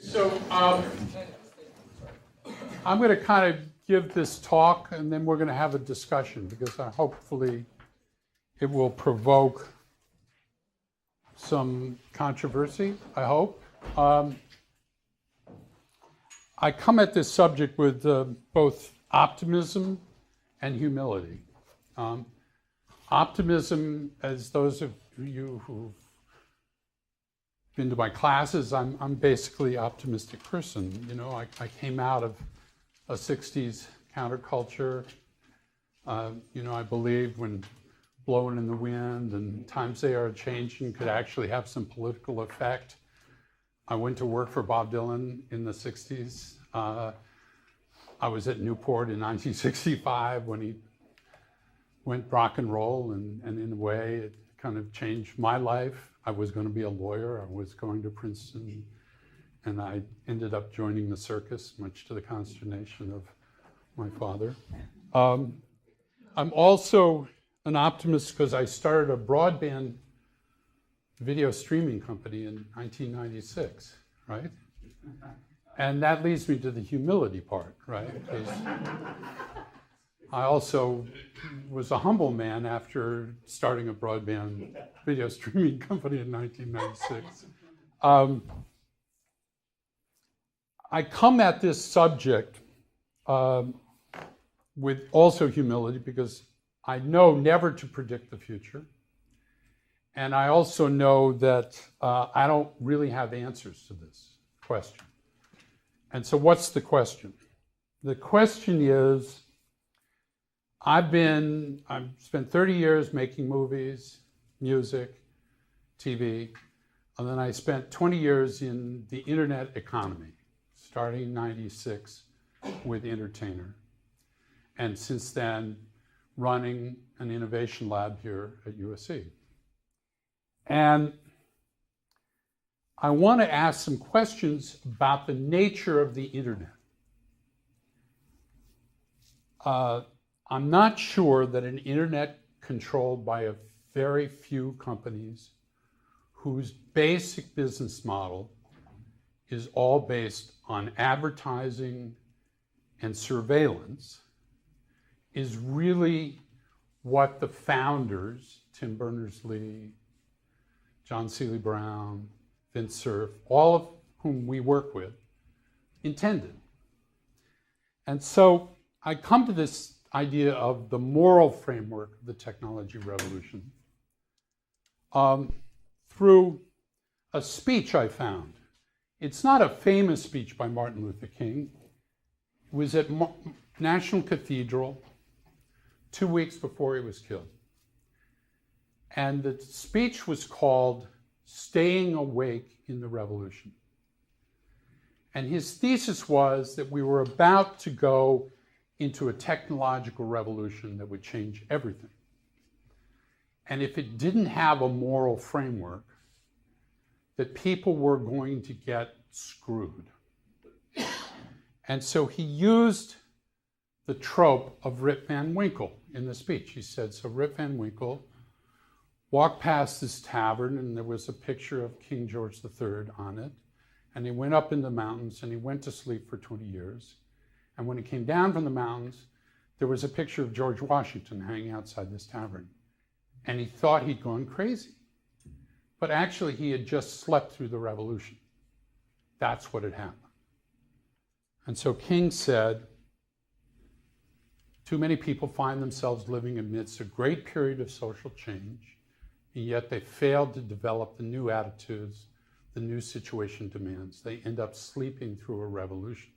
So I'm going to kind of give this talk, and then we're going to have a discussion, because hopefully it will provoke some controversy, I hope. I come at this subject with both optimism and humility. Optimism, as those of you who've been to my classes, I'm basically an optimistic person. You know, I came out of a 60s counterculture. You know, I believed when blowing in the wind and times they are changing could actually have some political effect. I went to work for Bob Dylan in the 60s. I was at Newport in 1965 when he went rock and roll, and in a way it kind of changed my life. I was going to be a lawyer. I was going to Princeton, and I ended up joining the circus, much to the consternation of my father. I'm also an optimist because I started a broadband video streaming company in 1996, right? And that leads me to the humility part, right? Because I also was a humble man after starting a broadband video streaming company in 1996. I come at this subject with also humility, because I know never to predict the future. And I also know that I don't really have answers to this question. And so what's the question? The question is, I've spent 30 years making movies, music, TV, and then I spent 20 years in the internet economy, starting in 96 with Entertainer. And since then, running an innovation lab here at USC. And I want to ask some questions about the nature of the internet. I'm not sure that an internet controlled by a very few companies whose basic business model is all based on advertising and surveillance is really what the founders, Tim Berners-Lee, John Seeley Brown, Vince Cerf, all of whom we work with, intended. And so I come to this idea of the moral framework of the technology revolution through a speech I found. It's not a famous speech by Martin Luther King. It was at National Cathedral 2 weeks before he was killed. And the speech was called Staying Awake in the Revolution. And his thesis was that we were about to go into a technological revolution that would change everything. And if it didn't have a moral framework, that people were going to get screwed. And so he used the trope of Rip Van Winkle in the speech. He said, so Rip Van Winkle walked past this tavern, and there was a picture of King George III on it. And he went up in the mountains, and he went to sleep for 20 years. And when he came down from the mountains, there was a picture of George Washington hanging outside this tavern. And he thought he'd gone crazy. But actually, he had just slept through the revolution. That's what had happened. And so King said, too many people find themselves living amidst a great period of social change, and yet they failed to develop the new attitudes the new situation demands. They end up sleeping through a revolution.